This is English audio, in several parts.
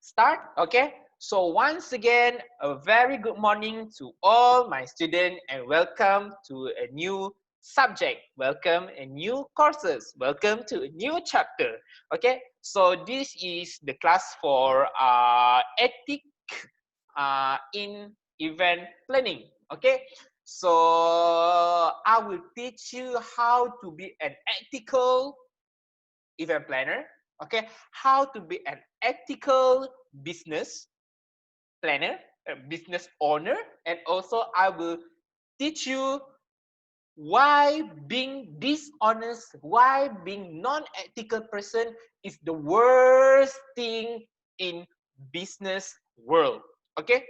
start. Okay, so once again, a very good morning to all my students and welcome to a new subject. Welcome a new courses. Welcome to a new chapter. Okay, so this is the class for ethic in event planning. Okay, so I will teach you how to be an ethical event planner. Okay, how to be an ethical business planner, a business owner, and also I will teach you why being dishonest, why being non-ethical person is the worst thing in business world. Okay,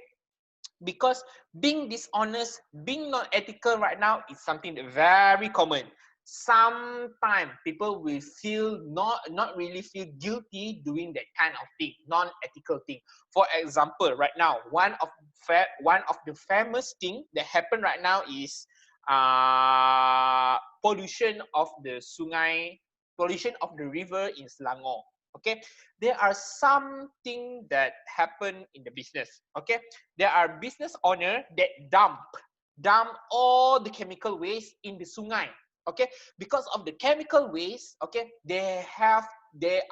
because being dishonest, being not ethical right now is something that very common. Sometimes people will feel not really feel guilty doing that kind of thing, non-ethical thing. For example, right now, one of the famous thing that happen right now is pollution of the sungai, pollution of the river in Selangor. Okay, there are something that happen in the business. Okay, there are business owner that dump all the chemical waste in the sungai. Okay, because of the chemical waste, okay, they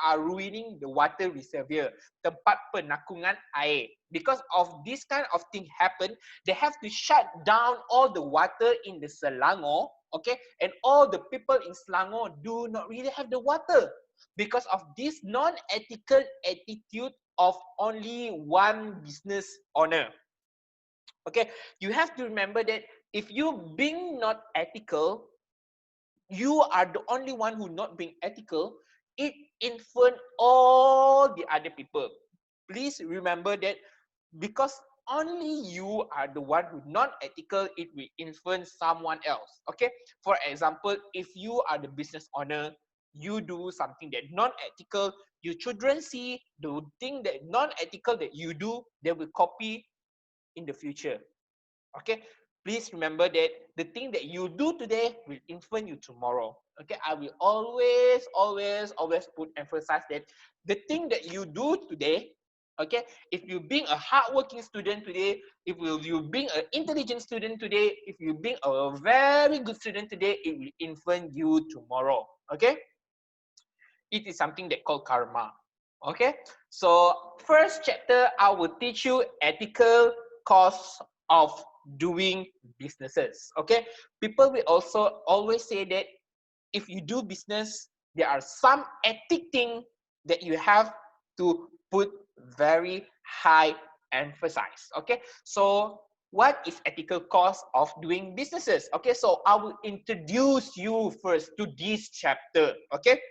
are ruining the water reservoir, tempat penangkungan air. Because of this kind of thing happen, they have to shut down all the water in the Selangor. Okay, and all the people in Selangor do not really have the water because of this non-ethical attitude of only one business owner. Okay, you have to remember that if you being not ethical, you are the only one who not being ethical, it influence all the other people. Please remember that because only you are the one who not ethical, it will influence someone else. Okay, for example, if you are the business owner, you do something that non-ethical, your children see the thing that non-ethical that you do, they will copy in the future. Okay, please remember that the thing that you do today will influence you tomorrow. Okay, I will always put emphasize that the thing that you do today, okay, if you being a hardworking student today, if you being an intelligent student today, if you being a very good student today, it will influence you tomorrow. Okay, it is something that called karma. Okay, so first chapter I will teach you ethical costs of doing businesses. Okay, people will also always say that if you do business, there are some ethic thing that you have to put very high emphasis. Okay, so what is ethical cost of doing businesses? Okay, so I will introduce you first to this chapter. Okay,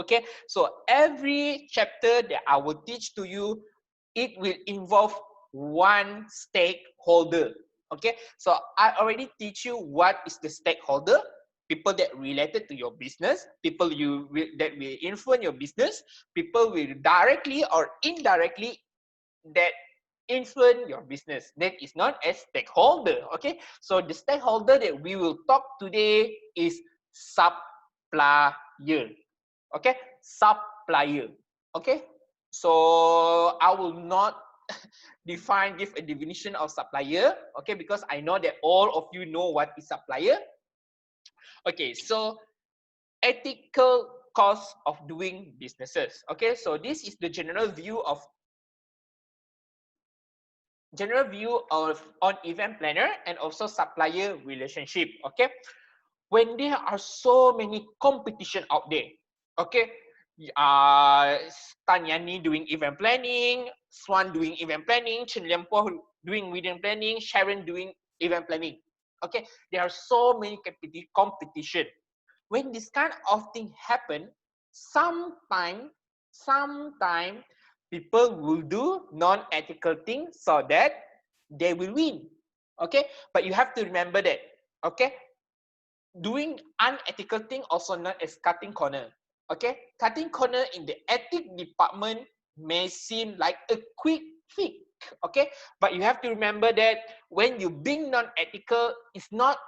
okay, so every chapter that I will teach to you, it will involve one stakeholder. Okay, so I already teach you what is the stakeholder, people that related to your business, people that will influence your business, people will directly or indirectly that influence your business, that is known as stakeholder. Okay, so the stakeholder that we will talk today is supplier. Okay, supplier. Okay, so I will not give a definition of supplier. Okay, because I know that all of you know what is supplier. Okay, so ethical cost of doing businesses. Okay, so this is the general view on event planner and also supplier relationship. Okay, when there are so many competition out there, okay, Tanyani doing event planning, Swan doing event planning, Chen Lianpo doing event planning, Sharon doing event planning. Okay, there are so many competition. When this kind of thing happen, sometime people will do non-ethical things so that they will win. Okay, but you have to remember that. Okay, doing unethical thing also known as cutting corner. Okay, cutting corner in the ethic department may seem like a quick fix. Okay, but you have to remember that when you being non-ethical, it's not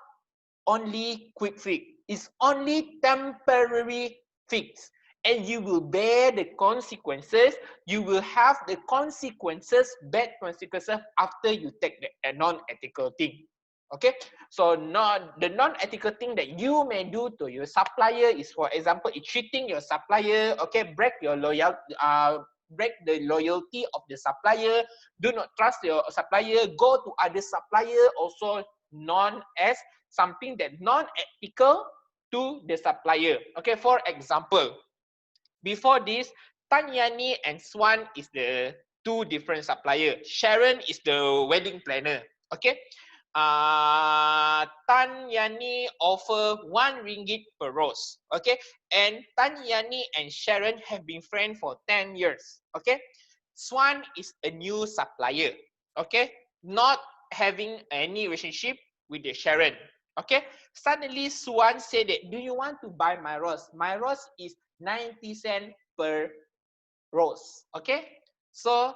only quick fix, it's only temporary fix. and you will bear the consequences. You will have the consequences, bad consequences, after you take the non-ethical thing. Okay, so the non-ethical thing that you may do to your supplier is, for example, cheating your supplier. Okay, break the loyalty of the supplier. Do not trust your supplier. Go to other supplier, also known as something that non-ethical to the supplier. Okay, for example, before this, Tanyani and Swan is the two different supplier. Sharon is the wedding planner. Okay. Tanyani offer RM1 per rose. Okay. And Tanyani and Sharon have been friends for 10 years. Okay. Swan is a new supplier. Okay. Not having any relationship with the Sharon. Okay. Suddenly Swan said that, do you want to buy my rose? My rose is 90 cents per rose. Okay. So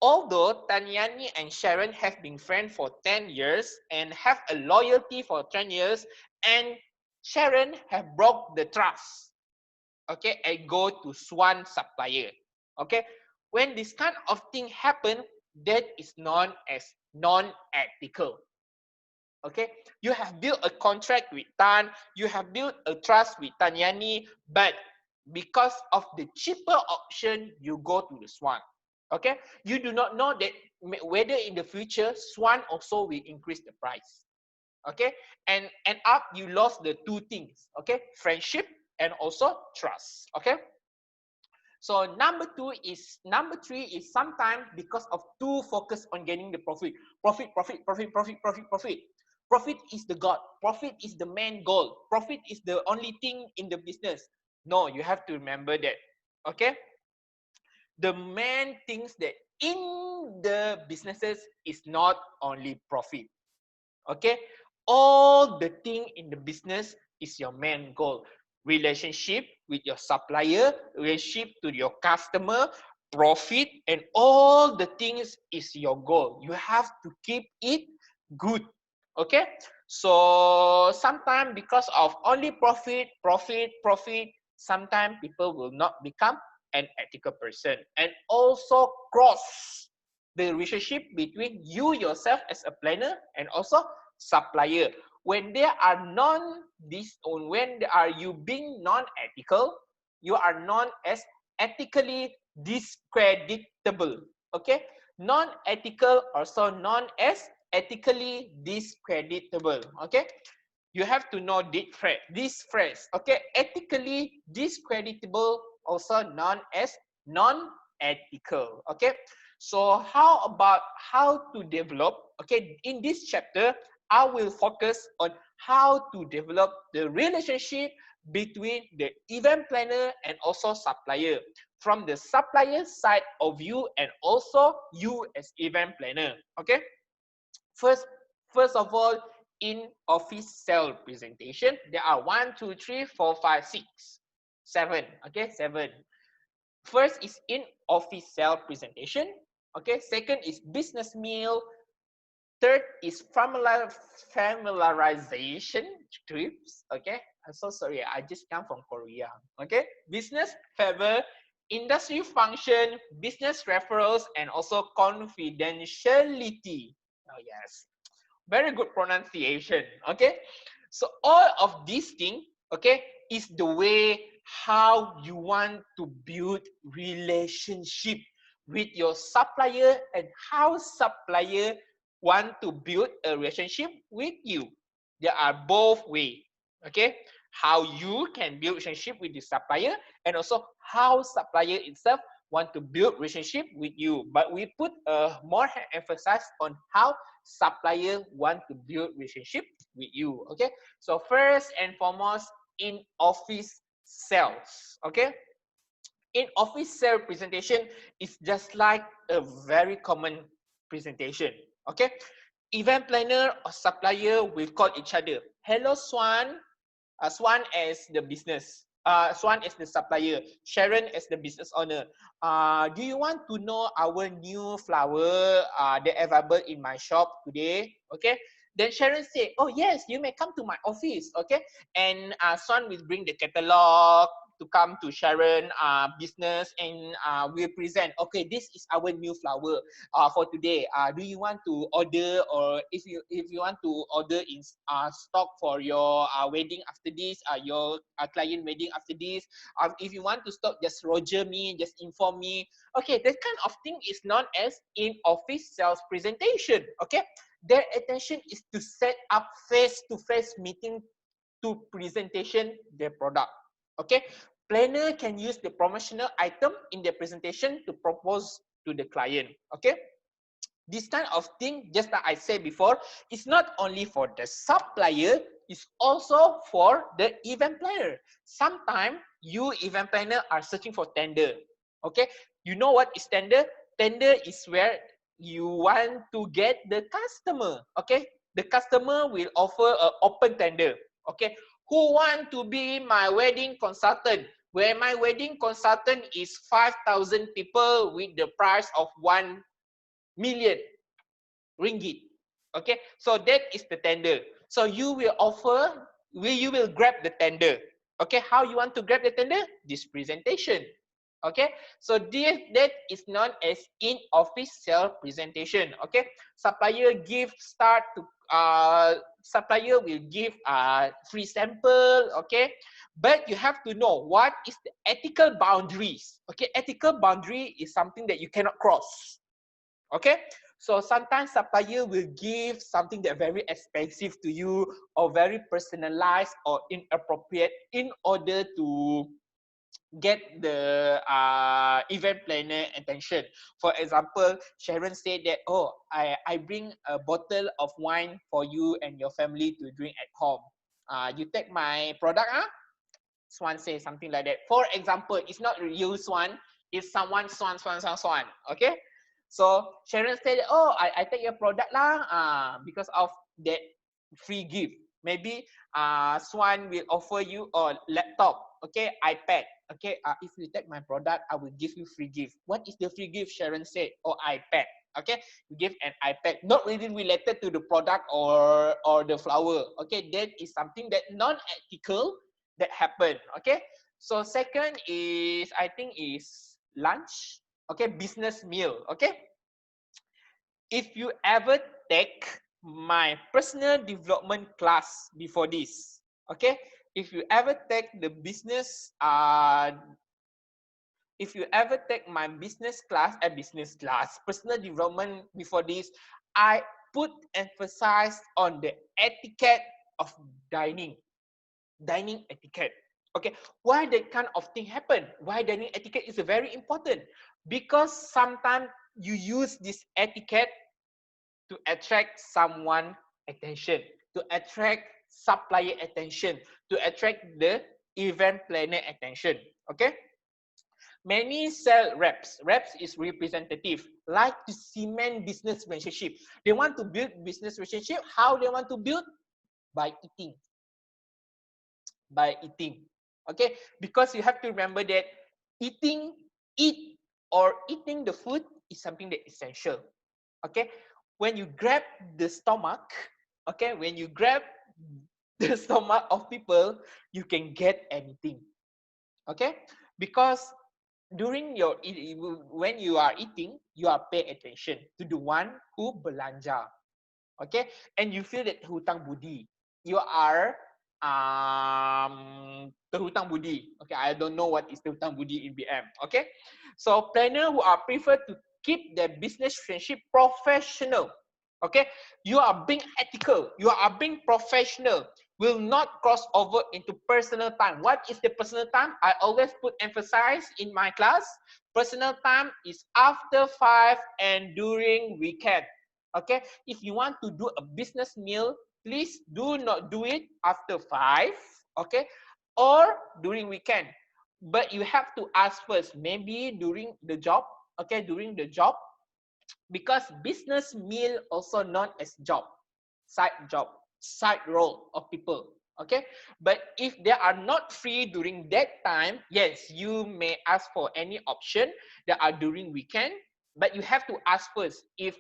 although Tanyani and Sharon have been friends for 10 years and have a loyalty for 10 years, and Sharon have broke the trust, okay, and go to Swan supplier. Okay. When this kind of thing happen, that is known as non-ethical. Okay, you have built a contract with Tan, you have built a trust with Tanyani, but because of the cheaper option, you go to the Swan. Okay, you do not know that whether in the future Swan also will increase the price. Okay, and up you lost the two things. Okay, friendship and also trust. Okay. So number three is sometimes because of too focus on getting the profit. Profit, profit, profit, profit, profit, profit. Profit is the God. Profit is the main goal. Profit is the only thing in the business. No, you have to remember that. Okay? The main things that in the businesses is not only profit. Okay? All the thing in the business is your main goal. Relationship with your supplier, relationship to your customer, profit, and all the things is your goal. You have to keep it good. Okay? So sometimes because of only profit, profit, profit, sometimes people will not become an ethical person, and also cross the relationship between you yourself as a planner and also supplier. When they are when are you being non-ethical, you are known as ethically discreditable. Okay, non-ethical also known as ethically discreditable. Okay, you have to know this phrase. Okay, ethically discreditable also known as non-ethical. Okay, so how about how to develop? Okay, in this chapter, I will focus on how to develop the relationship between the event planner and also supplier, from the supplier side of you and also you as event planner. Okay, first of all, in office cell presentation, there are 1, 2, 3, 4, 5, 6, 7. Okay, 7. First is in office cell presentation. Okay, second is business meal. Third is familiarization trips. Okay, I'm so sorry, I just come from Korea. Okay, business favor, industry function, business referrals, and also confidentiality. Oh yes, very good pronunciation. Okay, so all of these things, okay, is the way how you want to build relationship with your supplier, and how supplier want to build a relationship with you. There are both way. Okay, how you can build relationship with the supplier, and also how supplier itself want to build relationship with you. But we put more emphasis on how supplier want to build relationship with you. Okay, so first and foremost, in office sales. Okay, in office sales presentation is just like a very common presentation. Okay, event planner or supplier will call each other. Hello Swan, Swan as the business, Swan as the supplier, Sharon as the business owner. Do you want to know our new flower that available in my shop today? Okay. Then Sharon say, oh yes, you may come to my office. Okay. And Swan will bring the catalog, to come to Sharon business and we'll present, okay, this is our new flower for today. Do you want to order, or if you want to order in stock for your wedding after this, your client wedding after this, if you want to stock, just roger me, just inform me. Okay, that kind of thing is known as in-office sales presentation. Okay, their attention is to set up face-to-face meeting to presentation their product. Okay, planner can use the promotional item in their presentation to propose to the client. Okay, this kind of thing, just like I said before, is not only for the supplier, it's also for the event planner. Sometimes you event planner are searching for tender. Okay, you know what is tender? Tender is where you want to get the customer. Okay, the customer will offer an open tender. Okay, who want to be my wedding consultant? Where my wedding consultant is 5,000 people with the price of 1 million ringgit. Okay, so that is the tender. So you will offer, you will grab the tender. Okay, how you want to grab the tender? This presentation. Okay, so that is known as in-office sale presentation. Okay, supplier give start to supplier will give free sample. Okay, but you have to know what is the ethical boundaries. Okay, ethical boundary is something that you cannot cross. Okay, so sometimes supplier will give something that very expensive to you or very personalized or inappropriate in order to get the event planner attention. For example, Sharon said that, oh, I bring a bottle of wine for you and your family to drink at home. You take my product, Swan says something like that. For example, it's not you, Swan, it's someone, Swan. Okay? So Sharon said, oh, I take your product lah, because of that free gift. Maybe Swan will offer you a laptop, okay, iPad. Okay, if you take my product, I will give you free gift. What is the free gift? Sharon said, oh, iPad. Okay, you give an iPad, not really related to the product or the flower. Okay, that is something that non-ethical that happen. Okay, so second is, I think, is lunch. Okay, business meal. Okay, if you ever take my personal development class before this, okay, if you ever take the business if you ever take my business class, personal development before this, I put emphasis on the etiquette of dining etiquette. Okay, why that kind of thing happen? Why dining etiquette is very important? Because sometimes you use this etiquette to attract someone attention, to attract supplier attention, to attract the event planner attention. Okay, many sell reps is representative, like to cement business relationship. They want to build business relationship. How they want to build? By eating. Okay, because you have to remember that eating the food is something that is essential. Okay, when you grab the stomach, okay, when you grab the stomach of people, you can get anything. Okay, because during your when you are eating, you are pay attention to the one who belanja. Okay, and you feel that hutang budi, you are terhutang budi. Okay, I don't know what is terhutang budi in BM. Okay, so planner who are prefer to keep their business relationship professional. Okay, you are being ethical, you are being professional, will not cross over into personal time. What is the personal time? I always put emphasis in my class. Personal time is after 5 and during weekend. Okay, if you want to do a business meal, please do not do it after 5, okay, or during weekend. But you have to ask first, maybe during the job, okay, during the job, because business meal also known as job, side role of people. Okay, but if they are not free during that time, yes, you may ask for any option that are during weekend, but you have to ask first if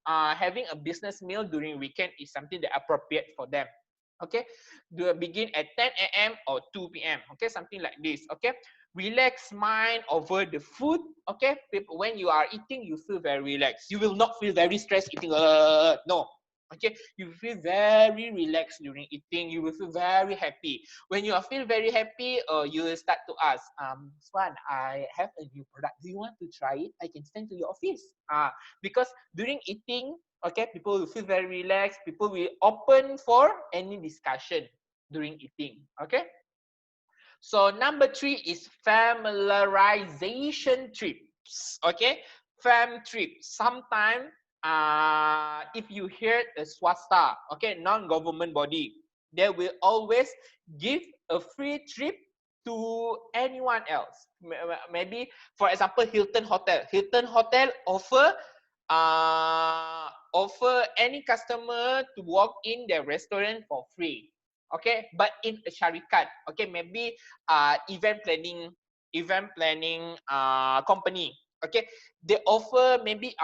having a business meal during weekend is something that appropriate for them. Okay, do begin at 10 a.m. or 2 p.m. Okay, something like this. Okay, relax mind over the food. Okay, people, when you are eating, you feel very relaxed. You will not feel very stressed eating. No. Okay, you feel very relaxed during eating. You will feel very happy. When you feel very happy, you will start to ask, Swan, I have a new product. Do you want to try it? I can send to your office. Because during eating, okay, people will feel very relaxed. People will open for any discussion during eating. Okay. So number 3 is familiarization trips. Okay, fam trip. Sometimes, if you hear a swasta, okay, non-government body, they will always give a free trip to anyone else. Maybe, for example, Hilton Hotel. Hilton Hotel offer any customer to walk in their restaurant for free. Okay, but in a syarikat. Okay, maybe event planning company. Okay, they offer maybe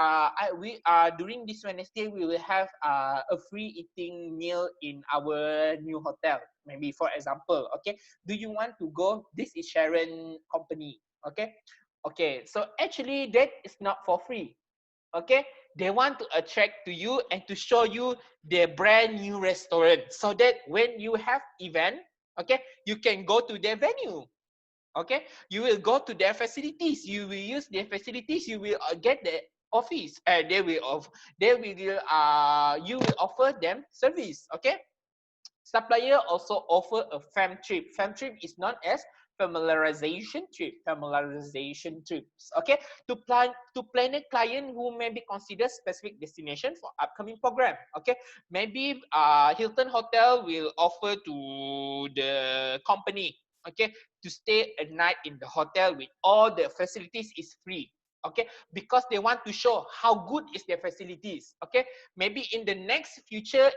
we during this Wednesday we will have a free eating meal in our new hotel. Maybe for example, okay, do you want to go? This is Sharon company. Okay, so actually that is not for free. Okay, they want to attract to you and to show you their brand new restaurant, so that when you have event, okay, you can go to their venue. Okay, you will go to their facilities, you will use their facilities, you will get the office, you will offer them service. Okay, supplier also offer a fam trip. Fam trip is known as familiarization trip. Familiarization trips. Okay, to plan a client who may be considered specific destination for upcoming program. Okay, maybe Hilton Hotel will offer to the company. Okay, to stay a night in the hotel with all the facilities is free. Okay, because they want to show how good is their facilities. Okay, maybe in the future,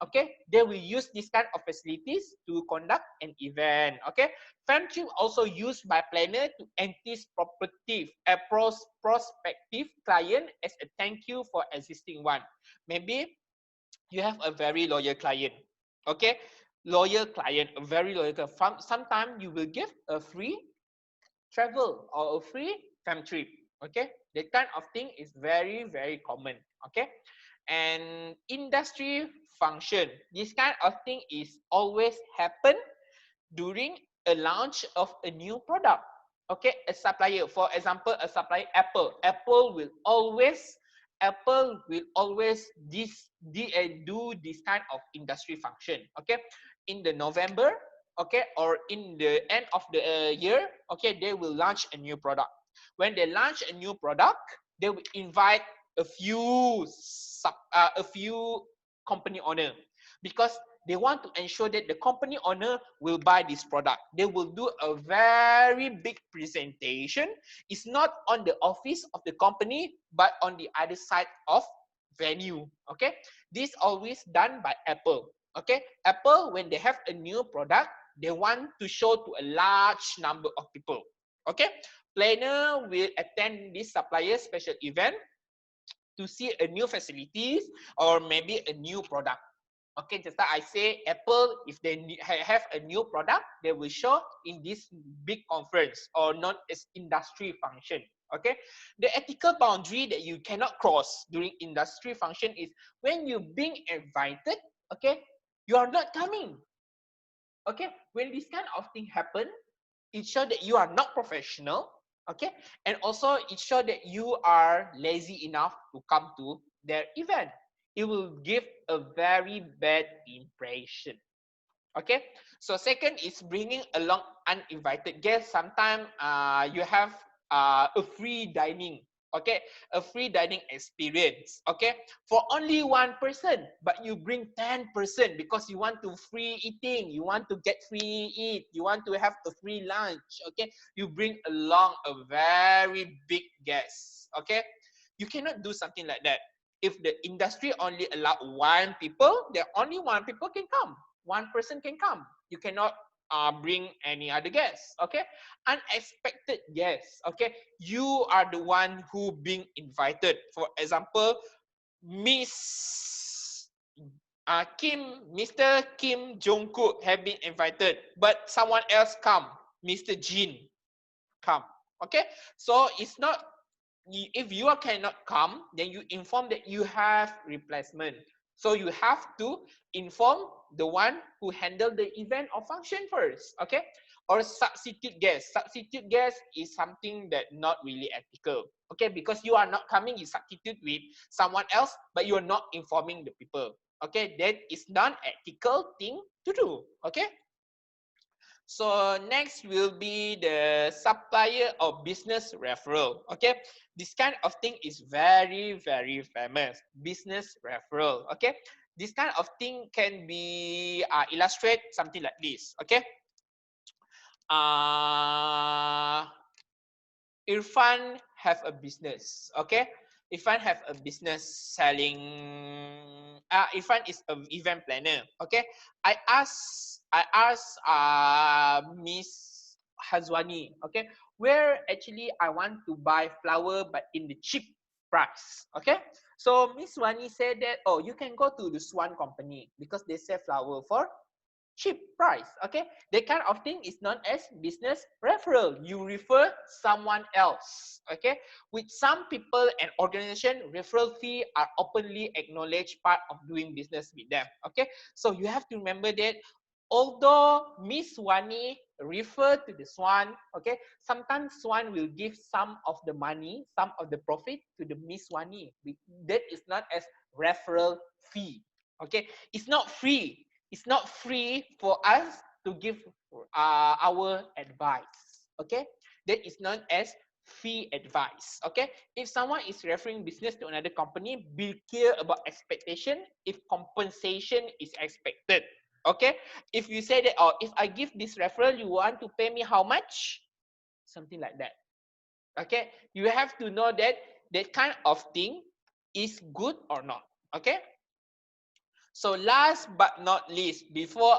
okay, they will use this kind of facilities to conduct an event. Okay, fam trip also used by planner to entice prospective client as a thank you for existing one. Maybe you have a very loyal client. Okay, loyal client, a very loyal client. Sometimes you will give a free travel or a free fam trip. Okay, that kind of thing is very very common. Okay, and industry function, this kind of thing is always happen during a launch of a new product. Okay, a supplier, for example, a supplier Apple will always do this kind of industry function. Okay, in the November, okay, or in the end of the year, okay, they will launch a new product. When they launch a new product, they will invite a few company owner, because they want to ensure that the company owner will buy this product. They will do a very big presentation. It's not on the office of the company, but on the other side of venue. Okay, this always done by Apple. Okay, Apple, when they have a new product, they want to show to a large number of people. Okay, planner will attend this supplier special event to see a new facilities or maybe a new product. Okay, just like I say, Apple, if they have a new product, they will show in this big conference or known as industry function. Okay, the ethical boundary that you cannot cross during industry function is when you being invited, okay, you are not coming. Okay, when this kind of thing happen, it shows that you are not professional. Okay, and also it shows that you are lazy enough to come to their event. It will give a very bad impression. Okay, so second is bringing along uninvited guests. Sometimes you have a free dining. Okay, a free dining experience. Okay, for only one person, but you bring 10% because you want to free eating, you want to get free eat, you want to have a free lunch. Okay, you bring along a very big guest. Okay, you cannot do something like that. If the industry only allow one people, then only one people can come. One person can come. You cannot bring any other guests. Okay, unexpected guests. Okay, you are the one who being invited. For example, Miss Mr. Kim Jong-kook have been invited, but someone else come, Mr. Jin come. Okay, so it's not, if you cannot come, then you inform that you have replacement. So you have to inform the one who handle the event or function first. Okay, or substitute guest. Substitute guest is something that not really ethical. Okay, because you are not coming, you substitute with someone else, but you are not informing the people. Okay, that is non-ethical thing to do. Okay. So next will be the supplier or business referral. Okay, this kind of thing is very, very famous. Business referral. Okay, this kind of thing can be illustrate something like this. Okay, Irfan have a business. Okay, Irfan have a business selling. Irfan is an event planner. Okay, I ask Miss Hazwani. Okay, where actually I want to buy flower but in the cheap price. Okay, so Miss Wani said that, oh, you can go to the Swan company because they sell flower for cheap price. Okay, that kind of thing is known as business referral. You refer someone else. Okay, with some people and organization, referral fee are openly acknowledged part of doing business with them. Okay, so you have to remember that although Miss Wani refer to the Swan, okay, sometimes Swan will give some of the money, some of the profit to the Miss Wani. That is not as referral fee. Okay, it's not free. It's not free for us to give our advice. Okay, that is known as fee advice. Okay, if someone is referring business to another company, be clear about expectation if compensation is expected. Okay, if you say that, oh, if I give this referral, you want to pay me how much? Something like that. Okay, you have to know that that kind of thing is good or not. Okay. So last but not least, before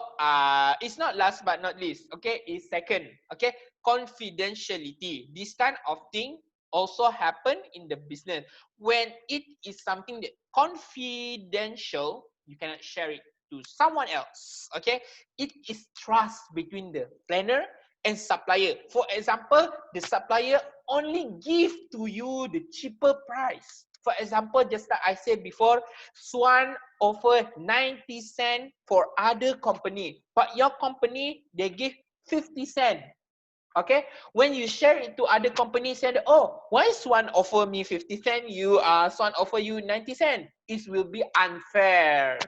it's not last but not least, okay, it's second, okay, confidentiality. This kind of thing also happen in the business. When it is something that confidential, you cannot share it to someone else, okay. It is trust between the planner and supplier. For example, the supplier only give to you the cheaper price. For example, just like I said before, Swan offer 90 cent for other company, but your company, they give 50 cent. Okay, when you share it to other companies, said, oh, why Swan offer me 50 cent, Swan offer you 90 cent? It will be unfair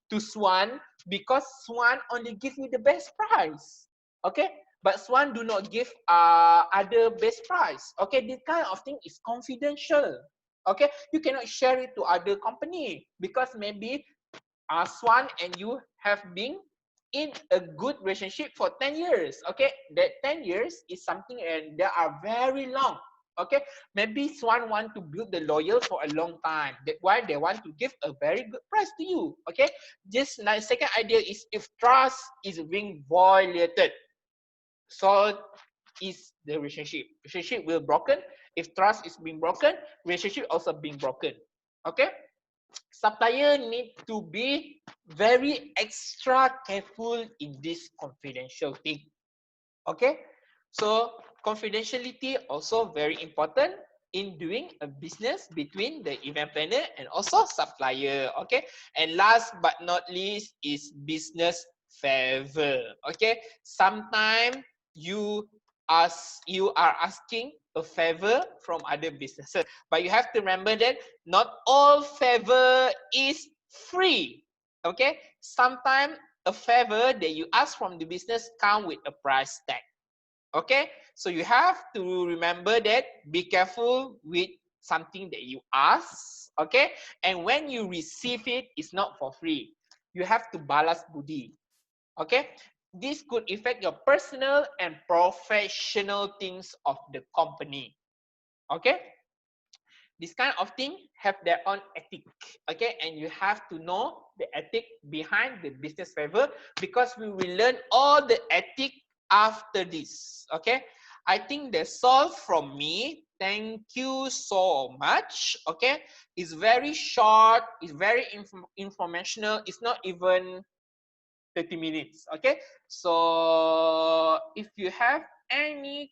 to Swan because Swan only give you the best price. Okay, but Swan do not give other best price. Okay, this kind of thing is confidential. Okay, you cannot share it to other company because maybe Swan and you have been in a good relationship for 10 years. Okay, that 10 years is something and they are very long. Okay, maybe Swan want to build the loyal for a long time. That's why they want to give a very good price to you. Okay, just like second idea is if trust is being violated, so is the relationship. Relationship will broken. If trust is being broken, relationship also being broken. Okay. Supplier need to be very extra careful in this confidential thing. Okay, so confidentiality also very important in doing a business between the event planner and also supplier. Okay, and last but not least is business favor. Okay, sometimes you are asking a favor from other businesses, but you have to remember that not all favor is free. Okay, sometimes a favor that you ask from the business come with a price tag. Okay, so you have to remember that, be careful with something that you ask. Okay, and when you receive it, it's not for free. You have to balas budi. Okay, this could affect your personal and professional things of the company. Okay, this kind of thing have their own ethic. Okay, and you have to know the ethic behind the business favor because we will learn all the ethic after this. Okay, I think that's all from me. Thank you so much. Okay, it's very short, it's very informational, it's not even 30 minutes. Okay, so if you have any